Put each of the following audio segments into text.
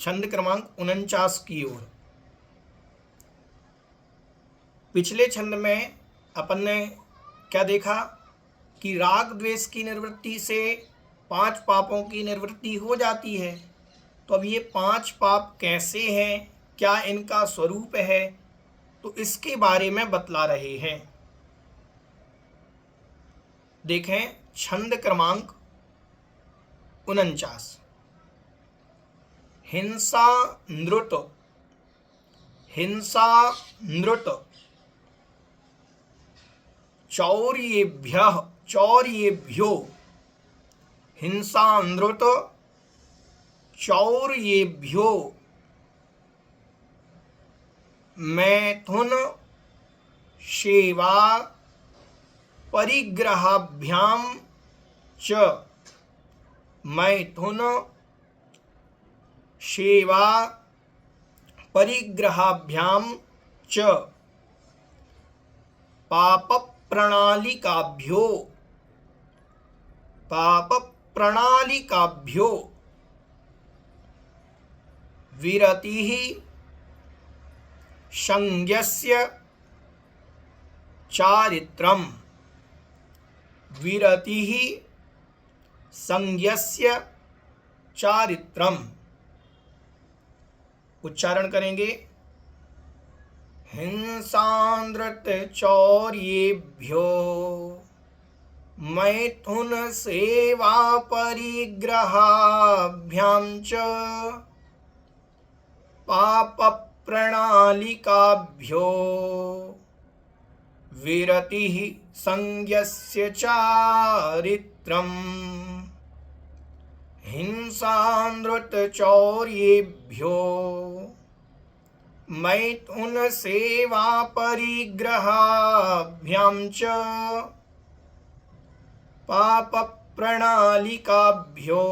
छंद क्रमांक 49 की ओर। पिछले छंद में अपन ने क्या देखा कि राग द्वेष की निवृत्ति से 5 पापों की निवृत्ति हो जाती है। तो अब ये 5 पाप कैसे हैं, क्या इनका स्वरूप है, तो इसके बारे में बतला रहे हैं। देखें छंद क्रमांक 49। हिंसा नृत, हिंसा नृत, चौर्येभ्यः चौर्येभ्यो, हिंसा नृत चौर्येभ्यो, मैथुन सेवा परिग्रहाभ्यां च, मैथुन सेवा परिग्रहाभ्यां च, पाप प्रणालिकाभ्यो, पाप प्रणालिकाभ्यो, विरतिः संज्ञस्य चारित्रम्, विरतिः संज्ञस्य चारित्रम्। उच्चारण करेंगे हिंसानृत चौर्येभ्यो, मैथुन सेवा परिग्रहाभ्यां च, पाप प्रणालिकाभ्यो, विरतिः संज्ञस्य चारित्रम्। हिंसानृत चौर्येभ्यो, मैथुन सेवा परिग्रहाभ्यां च, पाप प्रणालिकाभ्यो,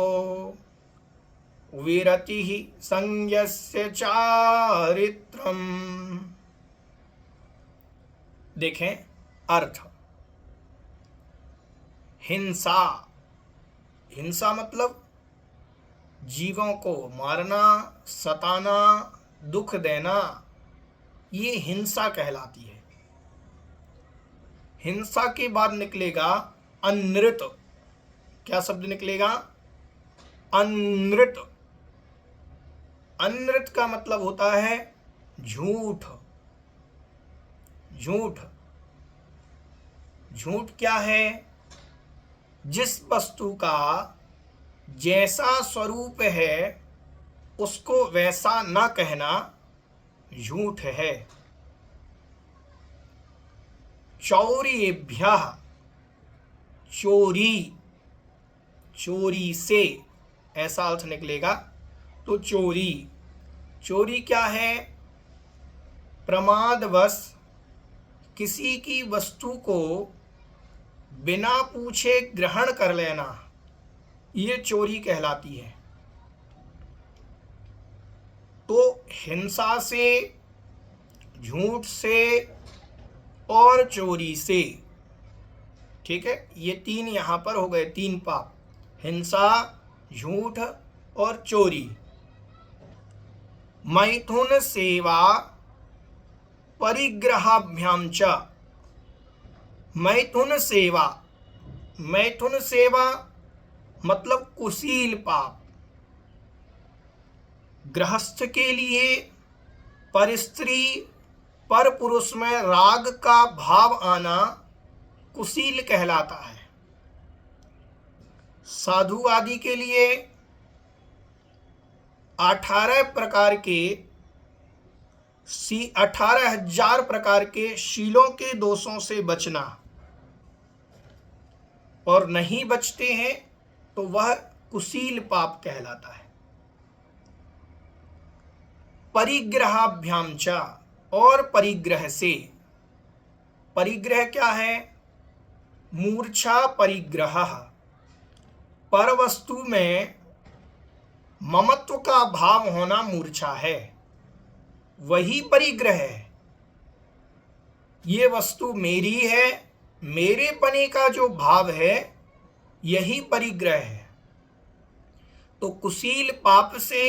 विरतिः संज्ञस्य चारित्रम्। देखें अर्थ। हिंसा, हिंसा मतलब जीवों को मारना, सताना, दुख देना, ये हिंसा कहलाती है। हिंसा के बाद निकलेगा अनृत। क्या शब्द निकलेगा? अनृत। अनृत का मतलब होता है झूठ। झूठ, झूठ क्या है? जिस वस्तु का जैसा स्वरूप है उसको वैसा न कहना झूठ है। चौर्येभ्यः, चोरी, चोरी से, ऐसा अर्थ निकलेगा। तो चोरी, चोरी क्या है? प्रमादवश किसी की वस्तु को बिना पूछे ग्रहण कर लेना, ये चोरी कहलाती है। तो हिंसा से, झूठ से और चोरी से, ठीक है, ये 3 यहां पर हो गए, 3 पाप। हिंसा, झूठ और चोरी। मैथुन सेवा परिग्रहाभ्यां च, मैथुन सेवा, मैथुन सेवा मतलब कुशील पाप। गृहस्थ के लिए पर स्त्री पर पुरुष में राग का भाव आना कुशील कहलाता है। साधु आदि के लिए 18 प्रकार के 18,000 प्रकार के शीलों के दोषों से बचना, और नहीं बचते हैं तो वह कुशील पाप कहलाता है। परिग्रहाभ्यां च, और परिग्रह से। परिग्रह क्या है? मूर्छा परिग्रह, पर वस्तु में ममत्व का भाव होना मूर्छा है, वही परिग्रह है। ये वस्तु मेरी है, मेरे पने का जो भाव है यही परिग्रह है। तो कुशील पाप से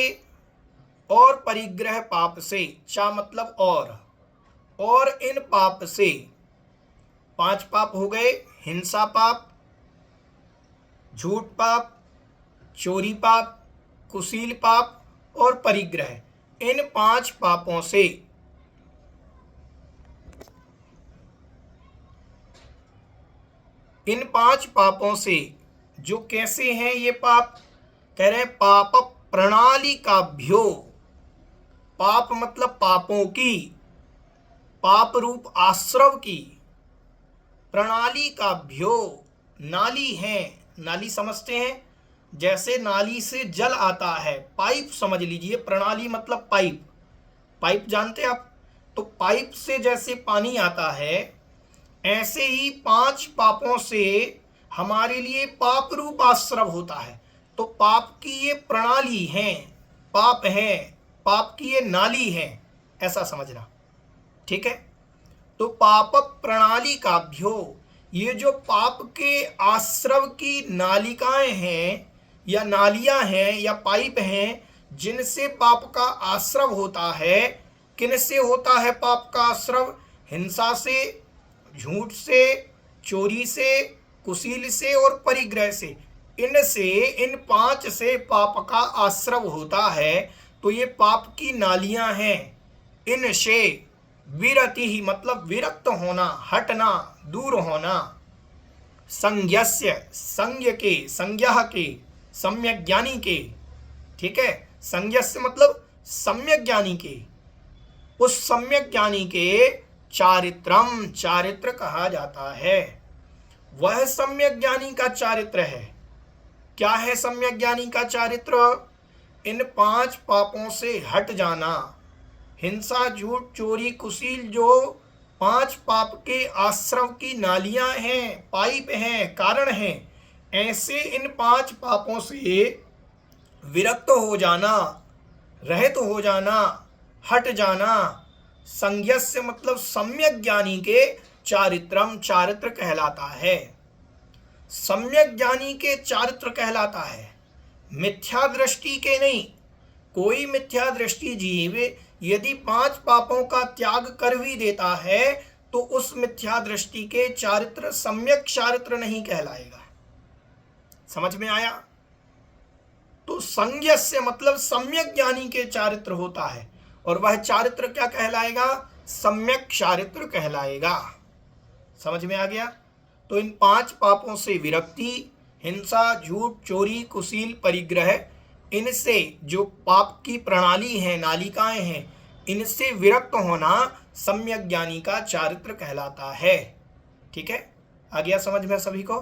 और परिग्रह पाप से, चा मतलब और इन पाप से, 5 पाप हो गए, हिंसा पाप, झूठ पाप, चोरी पाप, कुशील पाप और परिग्रह, इन 5 पापों से, इन 5 पापों से जो कैसे हैं ये पाप, कह रहे हैं पाप प्रणाली का भ्यो, पाप मतलब पापों की, पाप रूप आश्रव की, प्रणाली का भ्यो, नाली है, नाली समझते हैं, जैसे नाली से जल आता है, पाइप समझ लीजिए, प्रणाली मतलब पाइप, पाइप जानते हैं आप, तो पाइप से जैसे पानी आता है, ऐसे ही 5 पापों से हमारे लिए पाप रूप आश्रव होता है। तो पाप की ये प्रणाली है, पाप है, पाप की ये नाली है, ऐसा समझना, ठीक है। तो पाप प्रणाली का भ्यो, ये जो पाप के आश्रव की नालिकाएं हैं या नालियां हैं या पाइप हैं, जिनसे पाप का आश्रव होता है, किनसे होता है पाप का आश्रव, हिंसा से, झूठ से, चोरी से, कुशील से और परिग्रह से, इनसे, इन 5 से पाप का आश्रव होता है। तो ये पाप की नालियां हैं, इनसे विरति ही मतलब विरक्त होना, हटना, दूर होना, संज्ञस्य, संज्ञ के, संज्ञा के, सम्यक ज्ञानी के, ठीक है, संज्ञस्य मतलब सम्यक ज्ञानी के, उस सम्यक ज्ञानी के चारित्रम, चारित्र कहा जाता है। वह सम्यक ज्ञानी का चारित्र है। क्या है सम्यक ज्ञानी का चारित्र? इन 5 पापों से हट जाना, हिंसा, झूठ, चोरी, कुशील, जो 5 पाप के आश्रव की नालियां हैं, पाइप हैं, कारण हैं, ऐसे इन 5 पापों से विरक्त हो जाना, रहित हो जाना, हट जाना, संज्ञस्य मतलब सम्यक ज्ञानी के चारित्रम, चारित्र कहलाता है। सम्यक ज्ञानी के चारित्र कहलाता है, मिथ्या दृष्टि के नहीं। कोई मिथ्या दृष्टि जीव यदि 5 पापों का त्याग कर भी देता है तो उस मिथ्या दृष्टि के चारित्र सम्यक चारित्र नहीं कहलाएगा। समझ में आया? तो संज्ञस्य मतलब सम्यक ज्ञानी के चारित्र होता है, और वह चारित्र क्या कहलाएगा? सम्यक चारित्र कहलाएगा। समझ में आ गया? तो इन 5 पापों से विरक्ति, हिंसा, झूठ, चोरी, कुशील, परिग्रह, इनसे जो पाप की प्रणाली है, नालिकाएं हैं, इनसे विरक्त होना सम्यक ज्ञानी का चारित्र कहलाता है। ठीक है, आ गया समझ में सभी को?